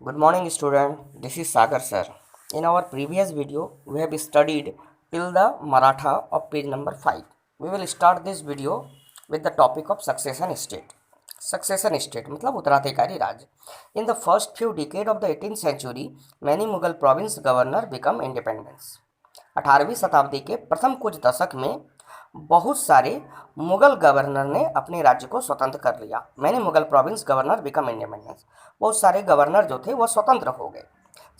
Good morning, student. This is Sagar sir. In our previous video, we have studied till the Maratha of page number 5. We will start this video with the topic of succession state. Succession state मतलब उत्तराधिकारी राज्य. In the first few decades of the 18th century, many Mughal province governor become independence. 18वीं शताब्दी के प्रथम कुछ दशक में बहुत सारे मुगल गवर्नर ने अपने राज्य को स्वतंत्र कर लिया. मैंने Mughal province governor become independence. बहुत सारे गवर्नर जो थे वो स्वतंत्र हो गए.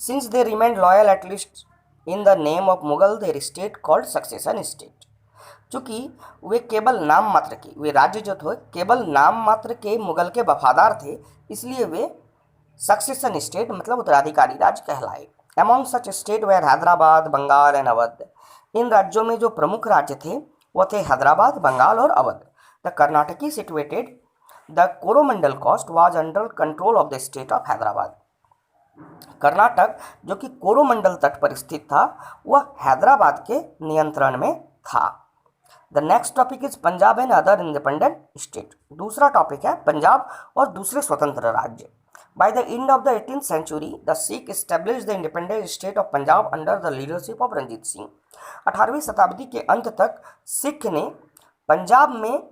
Since they remained loyal at least in the name of Mughal there state called succession state. चूँकि वे केवल नाम मात्र के, वे राज्य जो थे केवल नाम मात्र के मुगल के वफादार थे, इसलिए वे सक्सेशन स्टेट मतलब उत्तराधिकारी राज्य कहलाए. Among such state were Hyderabad, Bengal and Awadh. इन राज्यों में जो प्रमुख राज्य थे वो थे हैदराबाद, बंगाल और Awadh. The Carnatic situated the Coromandel coast was under control of the state of Hyderabad. Karnataka जो कि कोरोमंडल तट पर स्थित था वह हैदराबाद के नियंत्रण में था. The next topic is Punjab and other independent state. दूसरा टॉपिक है पंजाब और दूसरे स्वतंत्र राज्य. By the end of the 18th century, the Sikh established the independent state of Punjab under the leadership of Ranjit Singh. 18वीं शताब्दी के अंत तक सिख ने पंजाब में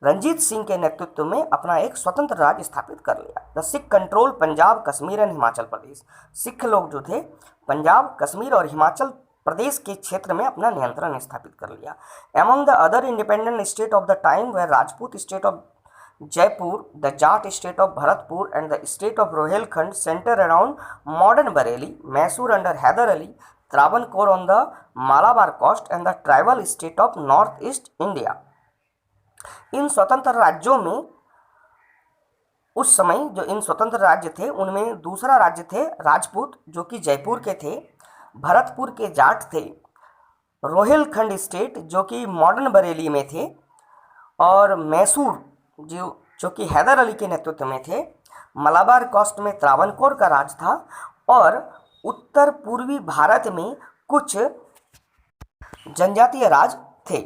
रंजीत सिंह के नेतृत्व में अपना एक स्वतंत्र राज्य स्थापित कर लिया. The Sikh control Punjab, Kashmir and Himachal Pradesh. Sikh लोग जो थे पंजाब, कश्मीर और हिमाचल प्रदेश के क्षेत्र में अपना नियंत्रण स्थापित कर लिया. Among the other independent state of the time were Rajput state of Jaipur, the Jat state of Bharatpur and the state of Rohilkhand centered around modern Bareilly, Mysore under Hyder Ali, Travancore on the Malabar coast and the tribal state of North East India. इन स्वतंत्र राज्यों में उस समय जो इन स्वतंत्र राज्य थे उनमें दूसरा राज्य थे राजपूत जो कि जयपुर के थे, भरतपुर के जाट थे, रोहिलखंड स्टेट जो कि मॉडर्न बरेली में थे और मैसूर जो कि हैदर अली के नेतृत्व में थे, मलाबार कोस्ट में त्रावणकोर का राज था और उत्तर पूर्वी भारत में कुछ जनजातीय राज थे.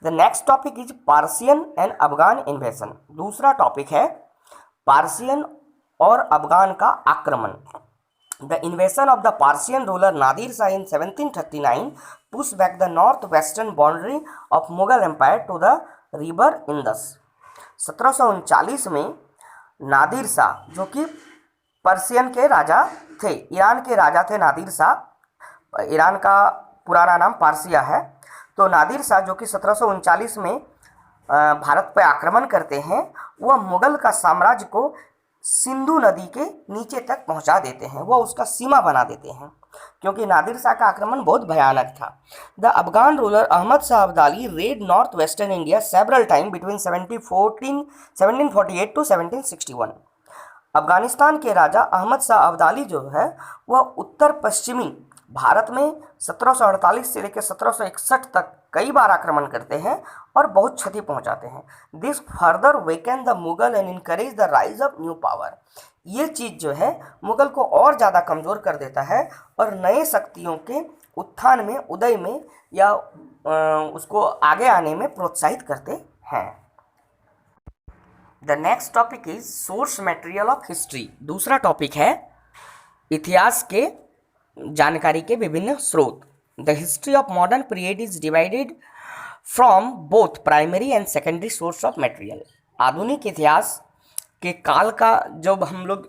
The next topic is Persian and Afghan invasion. दूसरा टॉपिक है पार्सियन और अफगान का आक्रमण. The invasion of the Persian ruler Nadir Shah in 1739 push back the north western boundary of Mughal empire to the river Indus. 1739 में नादिर शाह जो कि पर्शियन के राजा थे, ईरान के राजा थे नादिर शाह. ईरान का पुराना नाम पारसिया है. तो नादिर शाह जो कि 1739 में भारत पर आक्रमण करते हैं, वह मुगल का साम्राज्य को सिंधु नदी के नीचे तक पहुंचा देते हैं, वह उसका सीमा बना देते हैं क्योंकि नादिर शाह का आक्रमण बहुत भयानक था. The Afghan ruler Ahmad Shah Abdali raid north western India several time between 1748 to 1761. Afghanistan के राजा अहमद शाह अब्दाली जो है वह उत्तर पश्चिमी भारत में 1748 से लेकर 1761 तक कई बार आक्रमण करते हैं और बहुत क्षति पहुंचाते हैं. This further woken the Mughal and encourage the rise of new power. ये चीज़ जो है मुगल को और ज़्यादा कमज़ोर कर देता है और नए शक्तियों के उत्थान में, उदय में या उसको आगे आने में प्रोत्साहित करते हैं. The next topic is source material of history. दूसरा टॉपिक है इतिहास के जानकारी के विभिन्न स्रोत. The history of modern period is divided from both primary and secondary source of material. आधुनिक इतिहास के काल का जब हम लोग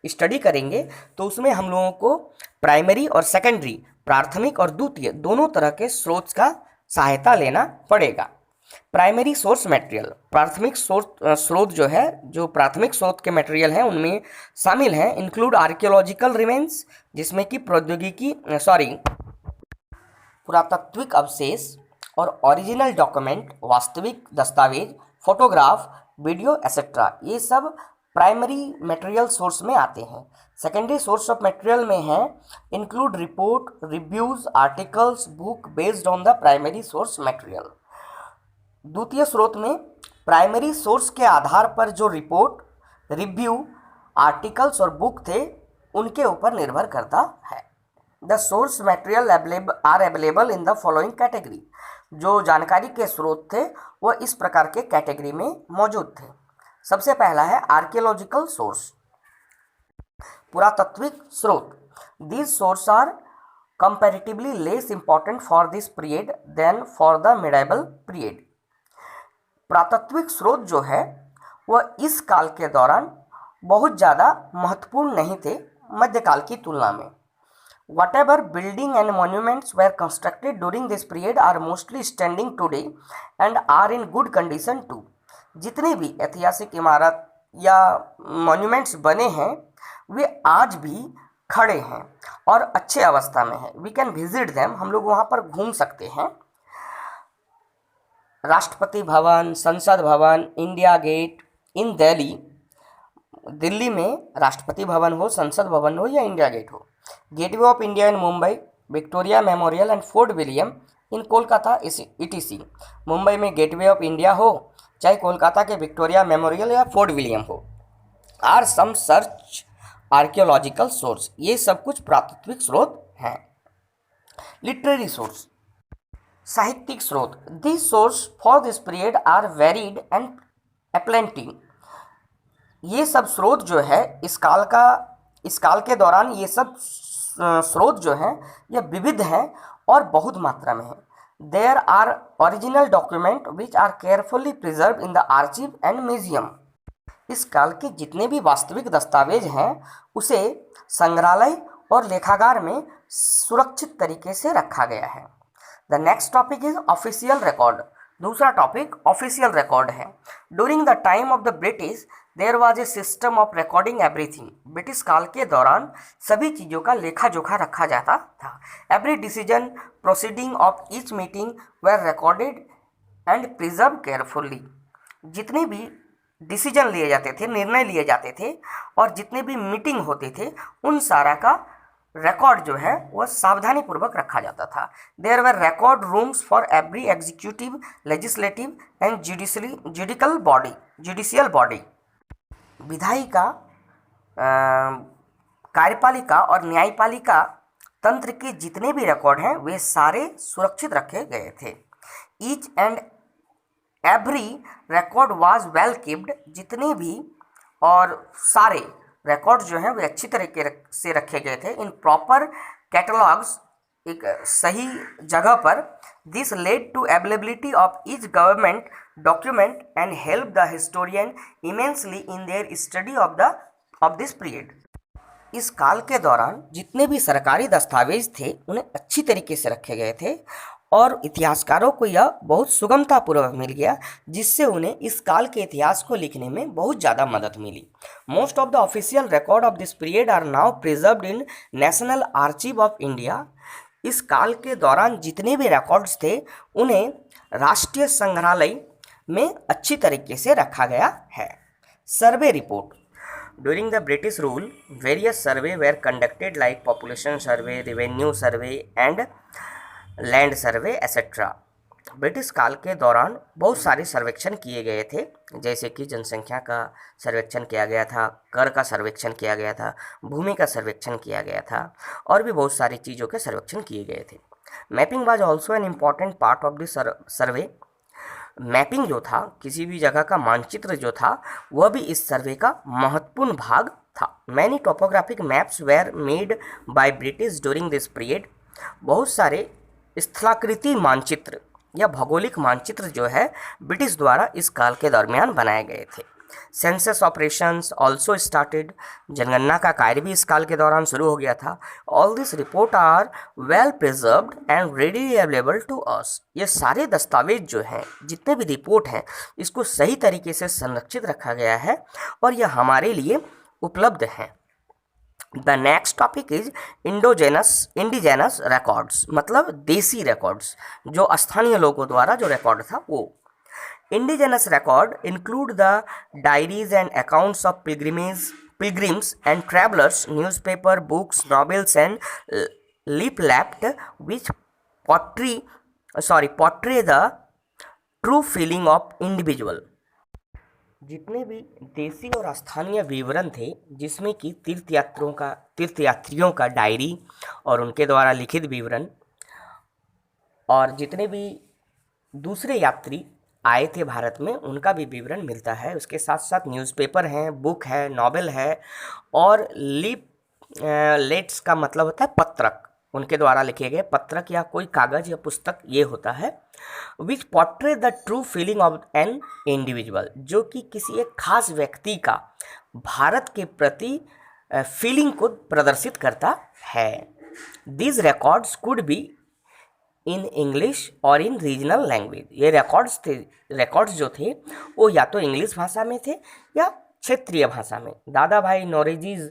स्टडी करेंगे तो उसमें हम लोगों को प्राइमरी और सेकेंडरी, प्राथमिक और द्वितीय दोनों तरह के स्रोत का सहायता लेना पड़ेगा. प्राइमरी सोर्स मटेरियल, प्राथमिक स्रोत जो है, जो प्राथमिक स्रोत के मटेरियल हैं उनमें शामिल हैं इंक्लूड आर्कियोलॉजिकल रिमेन्स जिसमें कि पुरातात्विक अवशेष और ओरिजिनल डॉक्यूमेंट, वास्तविक दस्तावेज, फोटोग्राफ, वीडियो एक्सेट्रा, ये सब प्राइमरी मटेरियल सोर्स में आते हैं. सेकेंडरी सोर्स ऑफ मटेरियल में है include report, reviews, articles, book based on the primary source material. द्वितीय स्रोत में प्राइमरी सोर्स के आधार पर जो रिपोर्ट, रिव्यू, आर्टिकल्स और बुक थे उनके ऊपर निर्भर करता है. The source material are available in the following category. जो जानकारी के स्रोत थे वह इस प्रकार के कैटेगरी में मौजूद थे. सबसे पहला है आर्कियोलॉजिकल सोर्स. पुरातात्विक स्रोत, these sources are comparatively less important for this period than for the medieval period. पुरातात्विक स्रोत जो है वह इस काल के दौरान बहुत ज़्यादा महत्वपूर्ण नहीं थे मध्यकाल की तुलना में. Whatever building and monuments were constructed during this period are mostly standing today and are in good condition too. जितने भी ऐतिहासिक इमारत या मॉन्यूमेंट्स बने हैं वे आज भी खड़े हैं और अच्छे अवस्था में हैं. वी कैन विजिट देम, हम लोग वहाँ पर घूम सकते हैं. राष्ट्रपति Bhavan, Sansad Bhavan, India Gate in Delhi, Delhi में राष्ट्रपति भवन हो, संसद भवन हो या इंडिया गेट हो. Gateway of India in Mumbai, Victoria Memorial and Fort William in Kolkata ETC. Mumbai में गेटवे ऑफ इंडिया हो चाहे कोलकाता के विक्टोरिया मेमोरियल या फोर्ट विलियम हो. Are some search archaeological source, ये सब कुछ पुरातात्विक स्रोत हैं. लिटरेरी सोर्स, साहित्यिक स्रोत, this source for this period are varied and aplenty. ये सब स्रोत जो है इस काल के दौरान ये सब स्रोत जो हैं ये विविध हैं और बहुत मात्रा में हैं. There are original document which are carefully preserve in the archive and museum. इस काल के जितने भी वास्तविक दस्तावेज हैं उसे संग्रहालय और लेखागार में सुरक्षित तरीके से रखा गया है. The next topic is official record. दूसरा टॉपिक ऑफिशियल रिकॉर्ड है. During the time of the British there was a system of recording everything. British काल के दौरान सभी चीज़ों का लेखा जोखा रखा जाता था. Every decision proceeding of each meeting were recorded and preserve carefully. जितने भी डिसीजन लिए जाते थे, निर्णय लिए जाते थे और जितने भी मीटिंग होते थे उन सारा का रिकॉर्ड जो है वह सावधानी पूर्वक रखा जाता था. There were record rooms for every executive, legislative and judicial body. विधायिका, कार्यपालिका और न्यायपालिका तंत्र के जितने भी रिकॉर्ड हैं वे सारे सुरक्षित रखे गए थे. Each and every record was well keeped. जितने भी और सारे रिकॉर्ड जो हैं वे अच्छी तरीके से रखे गए थे इन प्रॉपर कैटलॉग्स, एक सही जगह पर. This lead to availability of each government document and help the historian immensely in their study of this period. इस काल के दौरान जितने भी सरकारी दस्तावेज थे उन्हें अच्छी तरीके से रखे गए थे और इतिहासकारों को यह बहुत सुगमतापूर्वक मिल गया जिससे उन्हें इस काल के इतिहास को लिखने में बहुत ज़्यादा मदद मिली. Most of the official record of this period are now preserved in national archive of India. इस काल के दौरान जितने भी रिकॉर्ड्स थे उन्हें राष्ट्रीय संग्रहालय में अच्छी तरीके से रखा गया है. Survey report. During the British rule, various survey were conducted like population survey, revenue survey and land survey etc. British काल के दौरान बहुत सारे सर्वेक्षण किए गए थे, जैसे कि जनसंख्या का सर्वेक्षण किया गया था, कर का सर्वेक्षण किया गया था, भूमि का सर्वेक्षण किया गया था और भी बहुत सारी चीज़ों के सर्वेक्षण किए गए थे. Mapping was also an important part of this survey. Mapping जो था, किसी भी जगह का मानचित्र जो था, वह भी इस सर्वे का महत्वपूर्ण भाग था. Many topographic maps were made by British during this period. बहुत सारे स्थलाकृति मानचित्र या भौगोलिक मानचित्र जो है ब्रिटिश द्वारा इस काल के दरमियान बनाए गए थे. Census operations also started. जनगणना का कार्य भी इस काल के दौरान शुरू हो गया था. All this report are well preserved and ready available to us. ये सारे दस्तावेज जो हैं, जितने भी रिपोर्ट हैं, इसको सही तरीके से संरक्षित रखा गया है और यह हमारे लिए उपलब्ध हैं. The next topic is indigenous records, मतलब देसी रिकॉर्ड्स, जो स्थानीय लोगों द्वारा जो रिकॉर्ड था वो. Indigenous record include the diaries and accounts of pilgrims and travelers, newspaper, books, novels and leaflet which portray the true feeling of individual. जितने भी देसी और स्थानीय विवरण थे, जिसमें कि तीर्थयात्रियों का डायरी और उनके द्वारा लिखित विवरण और जितने भी दूसरे यात्री आए थे भारत में उनका भी विवरण मिलता है. उसके साथ साथ न्यूज़पेपर हैं, बुक है, नॉवेल है और लेट्स का मतलब होता है पत्रक, उनके द्वारा लिखे गए पत्रक या कोई कागज या पुस्तक ये होता है। Which portray the true feeling of an individual, जो कि किसी एक खास व्यक्ति का भारत के प्रति फीलिंग को प्रदर्शित करता है। These records could be in English और इन रीजनल लैंग्वेज, ये रिकॉर्ड्स जो थे वो या तो इंग्लिश भाषा में थे या क्षेत्रीय भाषा में। दादा भाई नौरोजीज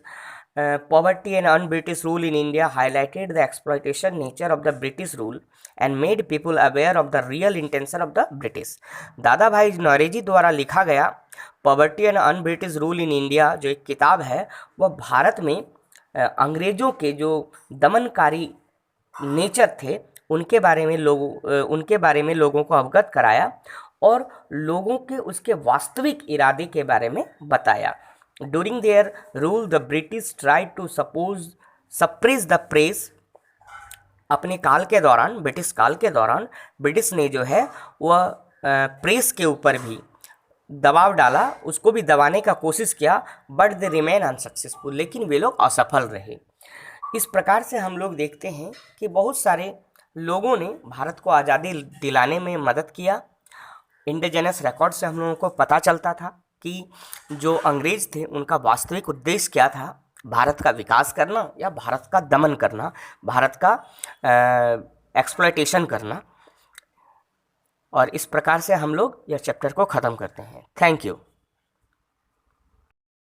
poverty and un-British rule in India highlighted the exploitation nature of the British rule and made people aware of the real intention of the British। दादा भाई नौरोजी द्वारा लिखा गया poverty and un British rule in India जो एक किताब है, वह भारत में अंग्रेजों के जो दमनकारी नेचर थे उनके बारे में लोगों को अवगत कराया और लोगों के उसके वास्तविक इरादे के बारे में बताया। During their rule, the British tried to suppress the press। अपने काल के दौरान, ब्रिटिश काल के दौरान ब्रिटिश ने जो है वह प्रेस के ऊपर भी दबाव डाला, उसको भी दबाने का कोशिश किया, बट दे रिमेन अनसक्सेसफुल, लेकिन वे लोग असफल रहे। इस प्रकार से हम लोग देखते हैं कि बहुत सारे लोगों ने भारत को आज़ादी दिलाने में मदद किया। इंडिजिनस रिकॉर्ड से हम लोगों को पता चलता था कि जो अंग्रेज थे उनका वास्तविक उद्देश्य क्या था, भारत का विकास करना या भारत का दमन करना, भारत का एक्सप्लॉयटेशन करना। और इस प्रकार से हम लोग यह चैप्टर को ख़त्म करते हैं। Thank you.